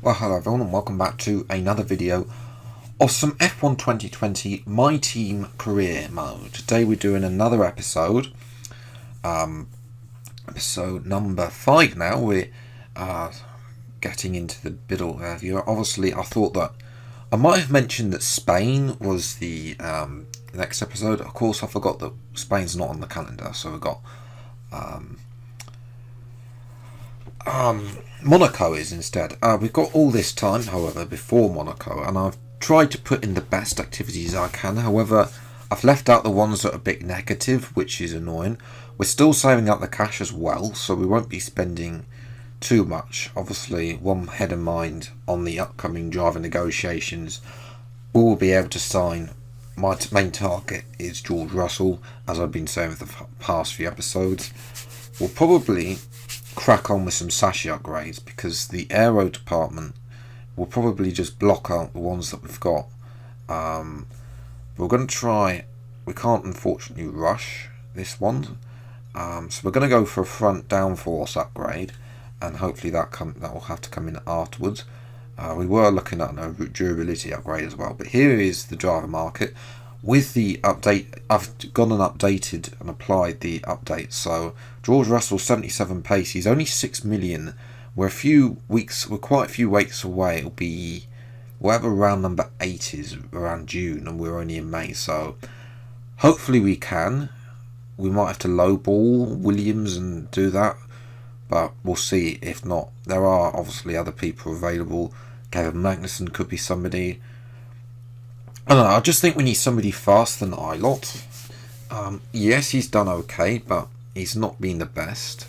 Well, hello everyone and welcome back to another video of some F1 2020 My Team Career Mode. Today we're doing another episode, episode number 5 now. We're getting into the middle here. Obviously I thought that I might have mentioned that Spain was the next episode. Of course I forgot that Spain's not on the calendar, so we've got Monaco is instead. We've got all this time, however, before Monaco, and I've tried to put in the best activities I can. However, I've left out the ones that are a bit negative, which is annoying. We're still saving up the cash as well, so we won't be spending too much. Obviously, one head in mind on the upcoming driver negotiations, we will be able to sign. My main target is George Russell, as I've been saying with the past few episodes. We'll probably crack on with some Sashi upgrades because the aero department will probably just block out the ones that we've got. We're going to try, we can't unfortunately rush this one, so we're going to go for a front downforce upgrade, and hopefully that will have to come in afterwards. We were looking at a durability upgrade as well, but here is the driver market with the update. I've gone and updated and applied the update. So George Russell 77 pace, he's only 6 million. We're quite a few weeks away. It'll be whatever round number 8 is around June, and we're only in May, so hopefully we can. We might have to lowball Williams and do that, but we'll see. If not, there are obviously other people available. Kevin Magnussen could be somebody. I don't know, I just think we need somebody faster than Ilott. Yes, he's done okay, but he's not been the best.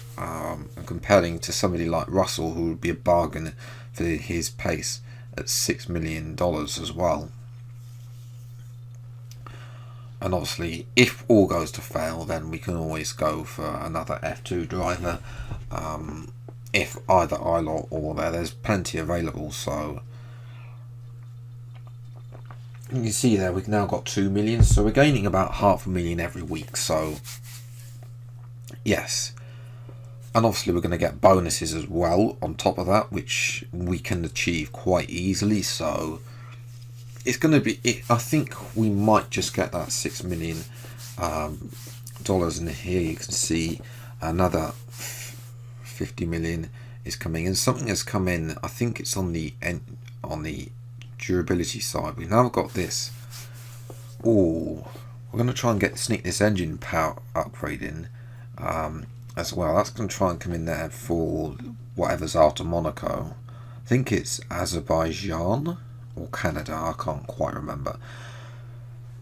Comparing to somebody like Russell, who would be a bargain for his pace at $6 million as well. And obviously, if all goes to fail, then we can always go for another F2 driver. If either Ilott or there's plenty available, so you can see there we've now got 2 million, so we're gaining about 500,000 every week, so yes. And obviously we're going to get bonuses as well on top of that, which we can achieve quite easily, so it's going to be, I think we might just get that $6 million dollars in here. You can see another 50 million is coming in. Something has come in, I think it's on the durability side. We've now got this. Oh, we're going to try and sneak this engine power upgrade in as well. That's going to try and come in there for whatever's after Monaco. I think it's Azerbaijan or Canada, I can't quite remember.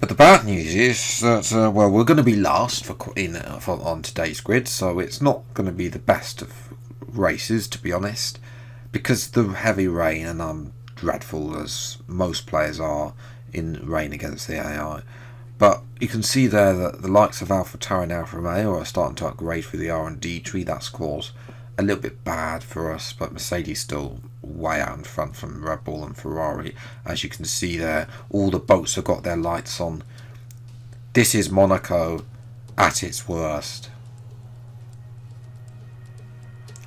But the bad news is that well, we're going to be last on today's grid, so it's not going to be the best of races, to be honest, because the heavy rain, and I'm dreadful as most players are in rain against the AI. But you can see there that the likes of AlphaTauri and Alfa Romeo are starting to upgrade through the R&D tree. That's caused a little bit bad for us, but Mercedes still way out in front from Red Bull and Ferrari. As you can see there, all the boats have got their lights on. This is Monaco at its worst.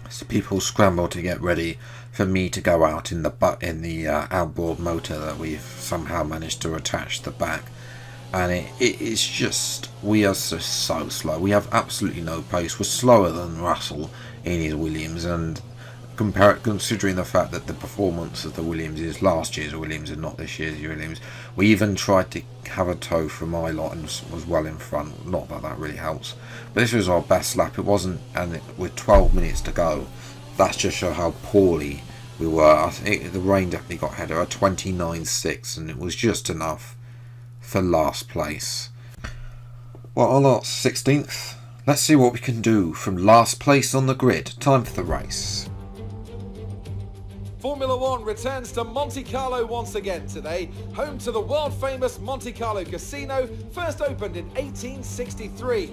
So people scramble to get ready for me to go out in the outboard motor that we've somehow managed to attach to the back, and it's just, we are just so slow. We have absolutely no pace. We're slower than Russell in his Williams, and considering the fact that the performance of the Williams is last year's Williams and not this year's Williams. We even tried to have a tow from Ilott and was well in front. Not that that really helps, but this was our best lap. It wasn't, and with 12 minutes to go, that's just show how poorly we were. I think the rain definitely got ahead of us, 29.6, and it was just enough for last place. Well, Ilott's 16th. Let's see what we can do from last place on the grid. Time for the race. Formula One returns to Monte Carlo once again today, home to the world famous Monte Carlo Casino, first opened in 1863.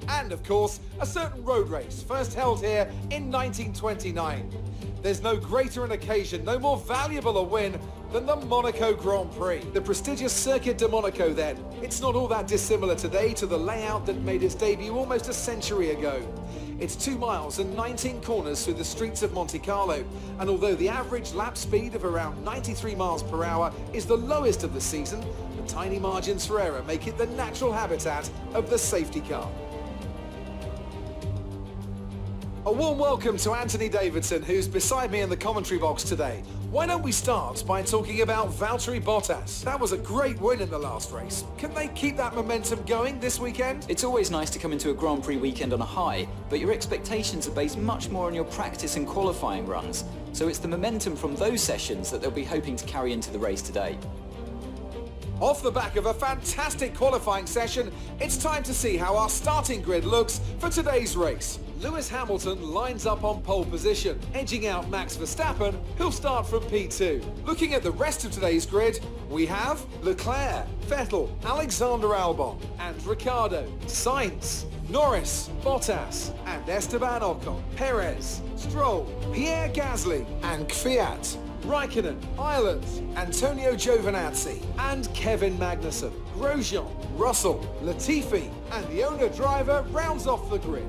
And of course, a certain road race, first held here in 1929. There's no greater an occasion, no more valuable a win than the Monaco Grand Prix. The prestigious Circuit de Monaco then. It's not all that dissimilar today to the layout that made its debut almost a century ago. It's 2 miles and 19 corners through the streets of Monte Carlo, and although the average lap speed of around 93 miles per hour is the lowest of the season, the tiny margins for error make it the natural habitat of the safety car. A warm welcome to Anthony Davidson, who's beside me in the commentary box today. Why don't we start by talking about Valtteri Bottas? That was a great win in the last race. Can they keep that momentum going this weekend? It's always nice to come into a Grand Prix weekend on a high, but your expectations are based much more on your practice and qualifying runs. So it's the momentum from those sessions that they'll be hoping to carry into the race today. Off the back of a fantastic qualifying session, it's time to see how our starting grid looks for today's race. Lewis Hamilton lines up on pole position, edging out Max Verstappen, who'll start from P2. Looking at the rest of today's grid, we have Leclerc, Vettel, Alexander Albon, and Ricciardo, Sainz, Norris, Bottas, and Esteban Ocon, Perez, Stroll, Pierre Gasly, and Kvyat. Raikkonen, Ireland, Antonio Giovinazzi, and Kevin Magnussen. Grosjean, Russell, Latifi, and the owner-driver rounds off the grid.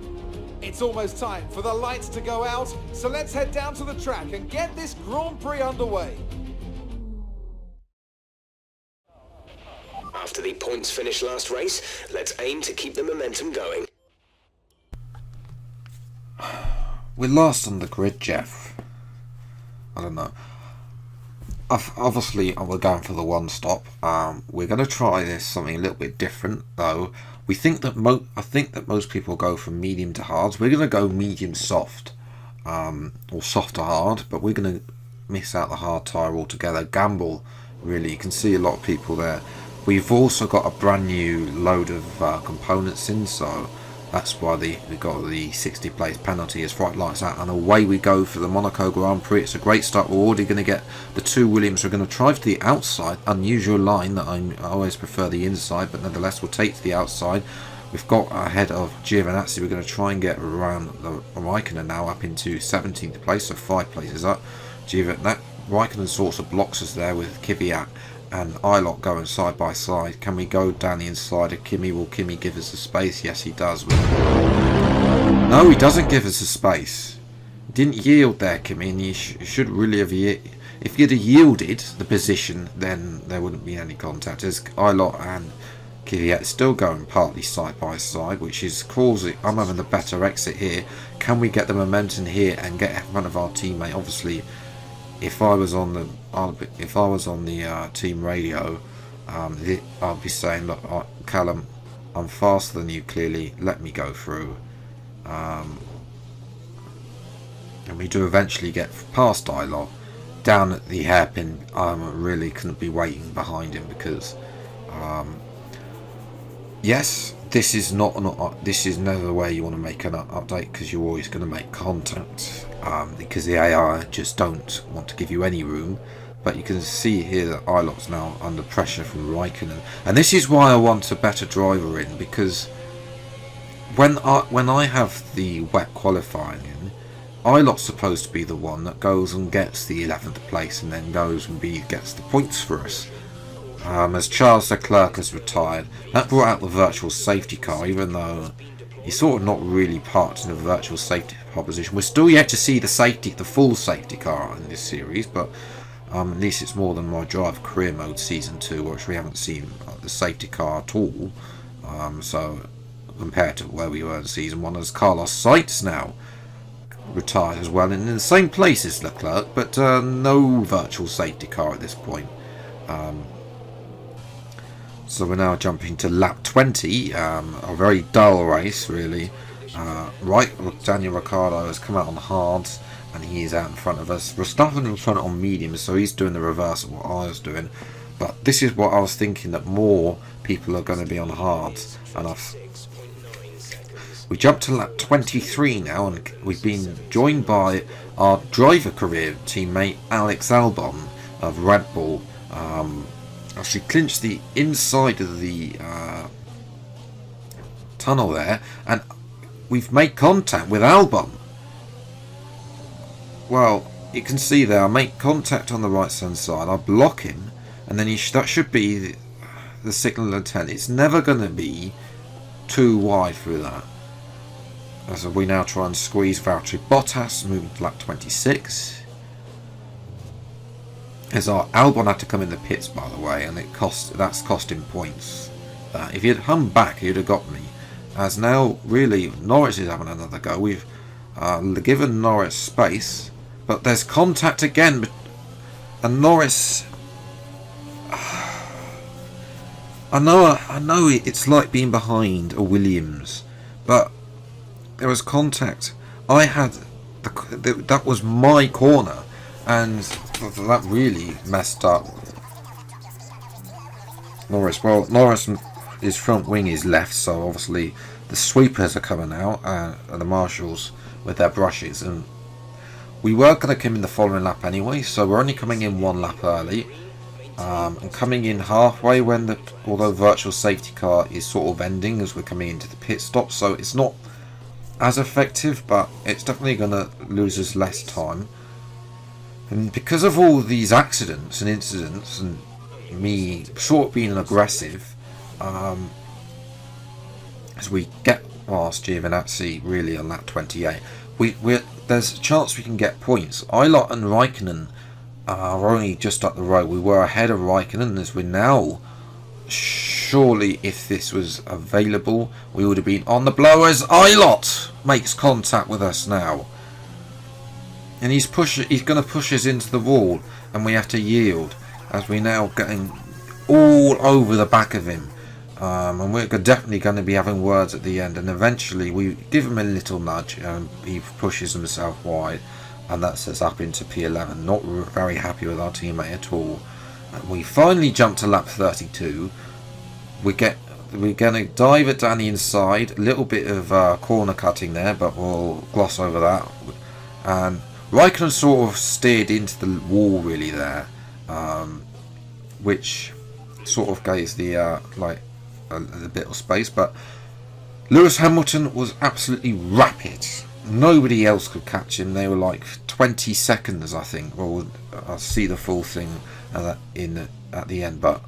It's almost time for the lights to go out, so let's head down to the track and get this Grand Prix underway. After the points finish last race, let's aim to keep the momentum going. We're last on the grid, Jeff. I don't know. Obviously, we're going for the one stop. We're going to try this something a little bit different, though. We think that I think that most people go from medium to hard. We're going to go medium soft, or soft to hard, but we're going to miss out the hard tyre altogether. Gamble, really. You can see a lot of people there. We've also got a brand new load of components in, so that's why we got the 60 place penalty as Fright Lights out, and away we go for the Monaco Grand Prix. It's a great start. We're already going to get the two Williams. We're going to try to the outside, unusual line that I always prefer the inside, but nevertheless we'll take to the outside. We've got ahead of Giovinazzi. We're going to try and get around the Raikkonen now up into 17th place, so 5 places up. Raikkonen sorts of blocks us there with Kvyat and Ilott going side by side. Can we go down the inside of Kimi? Will Kimi give us the space? Yes, he does. No, he doesn't give us the space. Didn't yield there, Kimi, and he should really have if you'd have yielded the position, then there wouldn't be any contact. As Ilott and Kvyat still going partly side by side, which is causing. I'm having the better exit here. Can we get the momentum here and get in front of our teammate? Obviously, if I was on the team radio, I'd be saying, look, Callum, I'm faster than you, clearly, let me go through. And we do eventually get past Ilott down at the hairpin. I really couldn't be waiting behind him because yes, this is never the way you want to make an update, because you're always going to make contact, because the AI just don't want to give you any room. But you can see here that Ilott's now under pressure from Raikkonen, and this is why I want a better driver in, because when I have the wet qualifying in, Ilott's supposed to be the one that goes and gets the 11th place and then goes and gets the points for us. As Charles Leclerc has retired, that brought out the virtual safety car, even though he's sort of not really parked in a virtual safety proposition. We're still yet to see the full safety car in this series, but at least it's more than my Drive Career Mode Season 2, which we haven't seen the safety car at all. So compared to where we were in Season 1, as Carlos Sainz now retired as well, in the same place as Leclerc, but no virtual safety car at this point. So we're now jumping to lap 20, a very dull race really. Daniel Ricciardo has come out on hards and he is out in front of us. Verstappen in front on mediums, so he's doing the reverse of what I was doing. But this is what I was thinking, that more people are going to be on hards. And we jump to lap 23 now, and we've been joined by our driver career teammate Alex Albon of Red Bull. Actually clinched the inside of the tunnel there, and we've made contact with Albon. Well, you can see there, I make contact on the right hand side, I block him, and then that should be the signal of 10. It's never going to be too wide through that. So we now try and squeeze Valtteri Bottas, moving to lap 26. As our Albon had to come in the pits, by the way, and that's cost him points. If he had hung back, he'd have got me. As now, really, Norris is having another go. We've given Norris space, but there's contact again, and Norris. I know it's like being behind a Williams, but there was contact. I had that was my corner, and that really messed up Norris. Well, Norris, his front wing is left, so obviously the sweepers are coming out, and the marshals with their brushes, and we were going to come in the following lap anyway, so we're only coming in one lap early, and coming in halfway when although virtual safety car is sort of ending as we're coming into the pit stop, so it's not as effective, but it's definitely going to lose us less time. And because of all these accidents and incidents and me sort of being aggressive, as we get past Giovinazzi really on lap 28, there's a chance we can get points. Eilert and Raikkonen are only just up the road. We were ahead of Raikkonen, as we're now, surely if this was available, we would have been on the blowers. Eilert makes contact with us now, and he's going to push us into the wall, and we have to yield as we're now getting all over the back of him, and we're definitely going to be having words at the end, and eventually we give him a little nudge and he pushes himself wide, and that sets up into P11. Not very happy with our teammate at all. And we finally jump to lap 32. We're going to dive it down the inside, a little bit of corner cutting there, but we'll gloss over that. And Raikkonen sort of steered into the wall really there, which sort of gave the a bit of space. But Lewis Hamilton was absolutely rapid. Nobody else could catch him. They were like 20 seconds, I think. Well, I'll see the full thing at the end, but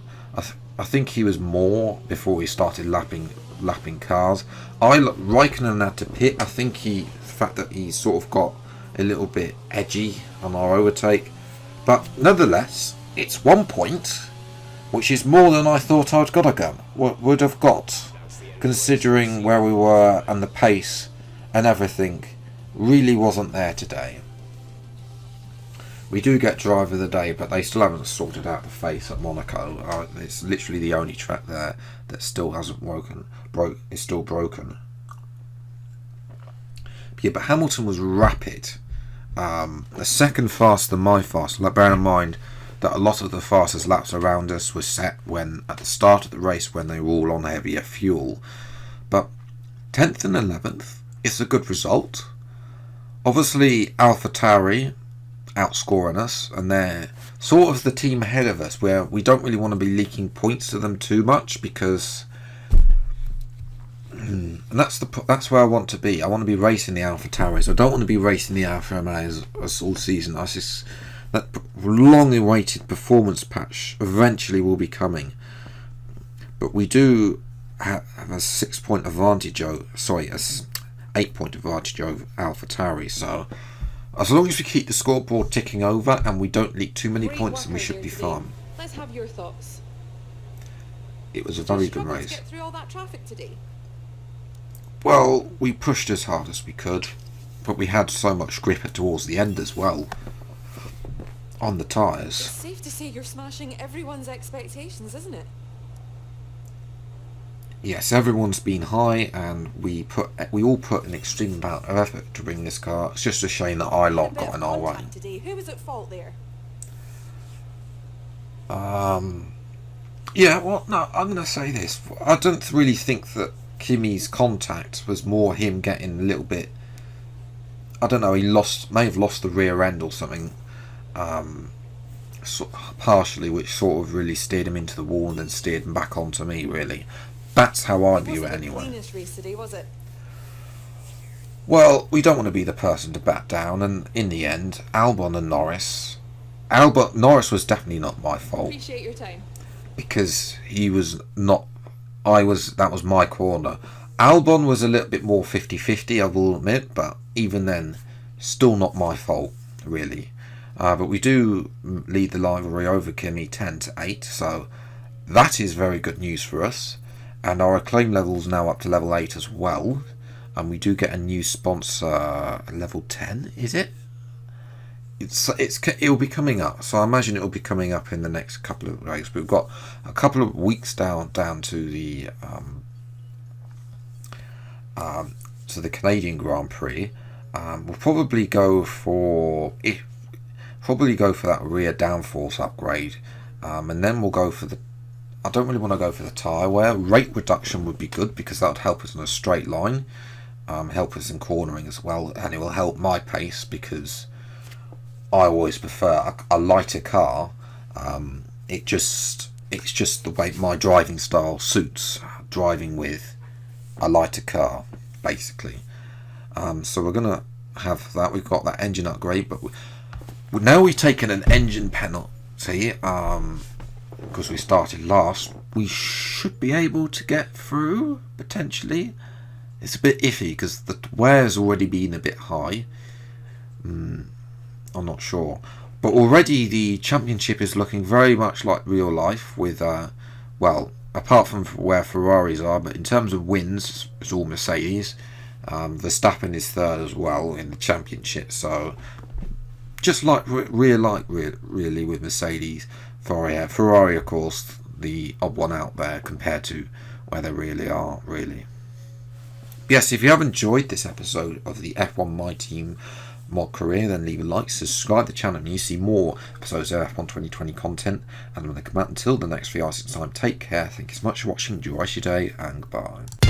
I think he was more before he started lapping cars. Raikkonen had to pit. I think the fact that he sort of got a little bit edgy on our overtake, but nonetheless, it's 1 point, which is more than I thought would have got, considering where we were and the pace and everything really wasn't there today. We do get driver of the day, but they still haven't sorted out the face at Monaco. It's literally the only track there that still hasn't is still broken. But Hamilton was rapid, a second faster than my fast. Bear in mind that a lot of the fastest laps around us were set at the start of the race when they were all on heavier fuel. But 10th and 11th is a good result. Obviously AlphaTauri outscoring us, and they're sort of the team ahead of us, where we don't really want to be leaking points to them too much, because and that's where I want to be. I want to be racing the AlphaTauris. I don't want to be racing the Alfa Romeos all season. That long-awaited performance patch eventually will be coming, but we do have a 6-point advantage. A 8-point advantage over AlphaTauri. So as long as we keep the scoreboard ticking over and we don't leak too many points, then we should be fine. Let's have your thoughts. It was a very good race. Get through all that traffic today? Well, we pushed as hard as we could, but we had so much grip towards the end as well on the tyres. It's safe to say you're smashing everyone's expectations, isn't it? Yes, everyone's been high, and we all put an extreme amount of effort to bring this car. It's just a shame that Eilert got in our way. Today. Who was at fault there? Yeah, well, no, I'm going to say this. I don't really think that Kimi's contact was more him getting a little bit, I don't know, may have lost the rear end or something, partially, which sort of really steered him into the wall and then steered him back onto me, really. That's how I view it anyway. Cleanest race today, was it? Well, we don't want to be the person to back down, and in the end, Albon and Norris. Norris was definitely not my fault Appreciate your time. because he was not. That was my corner. Albon was a little bit more 50-50, I will admit, but even then, still not my fault, really. But we do lead the rivalry over Kimi 10-8, so that is very good news for us. And our acclaim level is now up to level 8 as well. And we do get a new sponsor, level 10, is it? It'll be coming up, so I imagine it'll be coming up in the next couple of days. We've got a couple of weeks down to the Canadian Grand Prix. We'll probably go for that rear downforce upgrade, and then we'll go for the. I don't really want to go for the tyre wear. Rate reduction would be good because that would help us in a straight line, help us in cornering as well, and it will help my pace because I always prefer a lighter car. It's just the way my driving style suits driving with a lighter car, basically. So we're gonna have that. We've got that engine upgrade, but now we've taken an engine penalty because we started last. We should be able to get through potentially. It's a bit iffy because the wear's already been a bit high. I'm not sure, but already the championship is looking very much like real life with well, apart from where Ferraris are, but in terms of wins it's all Mercedes. Verstappen is third as well in the championship, so just like really with Mercedes. Ferrari of course the odd one out there compared to where they really are, really. Yes, if you have enjoyed this episode of the F1 My Team Mod Career, then leave a like, subscribe to the channel, and you see more episodes of F1 2020 content. And when they come out, until the next 3 hours time, take care. Thank you so much for watching, enjoy your day, and goodbye.